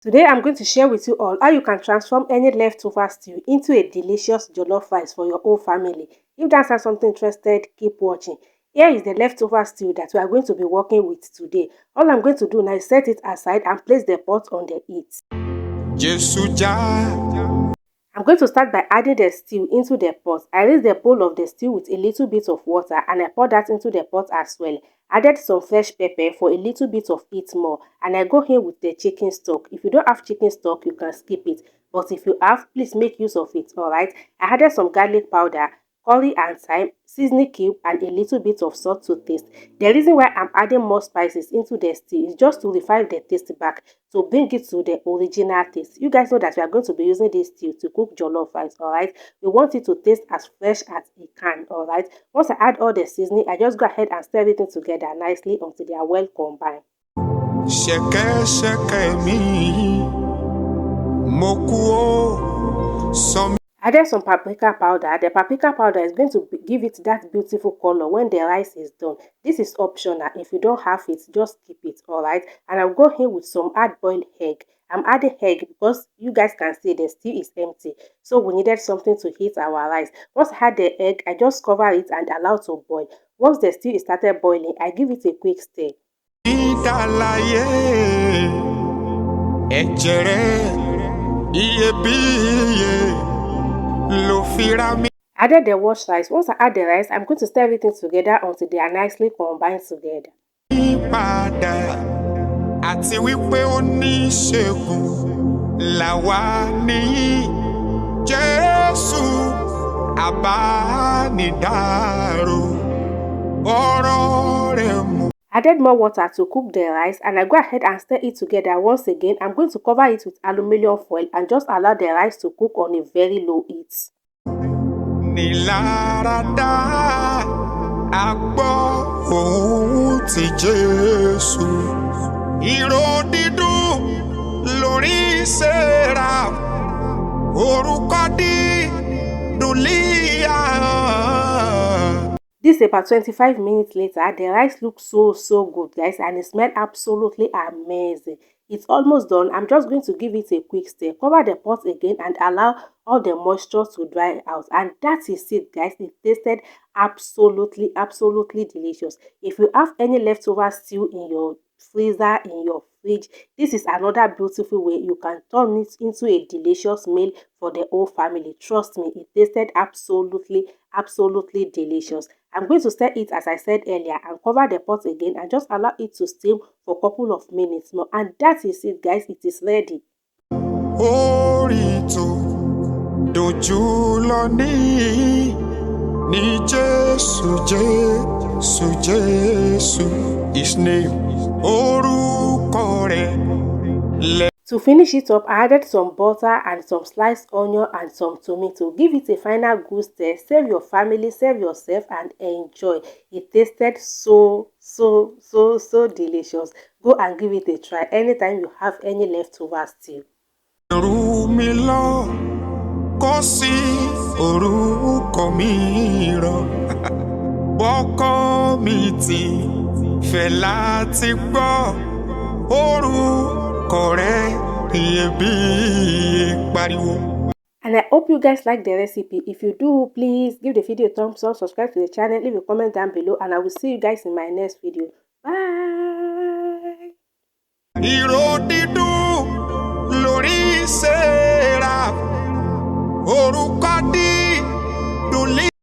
Today I'm going to share with you all how you can transform any leftover stew into a delicious jollof rice for your whole family. If that sounds something interested, keep watching. Here is the leftover stew that we are going to be working with today. All I'm going to do now is set it aside and place the pot on the heat. I'm going to start by adding the stew into the pot. I raise the bowl of the stew with a little bit of water and I pour that into the pot as well. Added some fresh pepper for a little bit of it more, and I go in with the chicken stock. If you don't have chicken stock, you can skip it, but if you have, please make use of it. Alright, I added some garlic powder, curry and thyme, seasoning cube and a little bit of salt to taste. The reason why I'm adding more spices into the stew is just to revive the taste back, to bring it to the original taste. You guys know that we are going to be using this stew to cook jollof rice. Alright, we want it to taste as fresh as it can. Alright, once I add all the seasoning, I just go ahead and stir everything together nicely until they are well combined. Added some paprika powder. The paprika powder is going to give it that beautiful color when the rice is done. This is optional. If you don't have it, just skip it. Alright, and I'll go here with some hard-boiled egg. I'm adding egg because you guys can see the stew is empty, so we needed something to heat our rice. Once I had the egg, I just cover it and allow it to boil. Once the stew is started boiling, I give it a quick stir. Added the washed rice. Once I add the rice, I'm going to stir everything together until they are nicely combined together. Added more water to cook the rice and I go ahead and stir it together once again. I'm going to cover it with aluminium foil and just allow the rice to cook on a very low heat. This is about 25 minutes later. The rice looks so good, guys, and it smells absolutely amazing. It's almost done. I'm just going to give it a quick stir, cover the pot again and allow all the moisture to dry out, and that is it, guys. It tasted absolutely delicious. If you have any leftover stew in your freezer, in your fridge, this is another beautiful way you can turn it into a delicious meal for the whole family. Trust me, it tasted absolutely delicious. I'm going to stir it as I said earlier and cover the pot again and just allow it to steam for a couple of minutes more, and that is it, guys. It is ready. His name. To finish it up, I added some butter and some sliced onion and some tomato. Give it a final good stir. Serve your family, serve yourself, and enjoy. It tasted so delicious. Go and give it a try anytime you have any leftover stew. And I hope you guys like the recipe. If you do, please give the video a thumbs up, subscribe to the channel, leave a comment down below, and I will see you guys in my next video. Bye.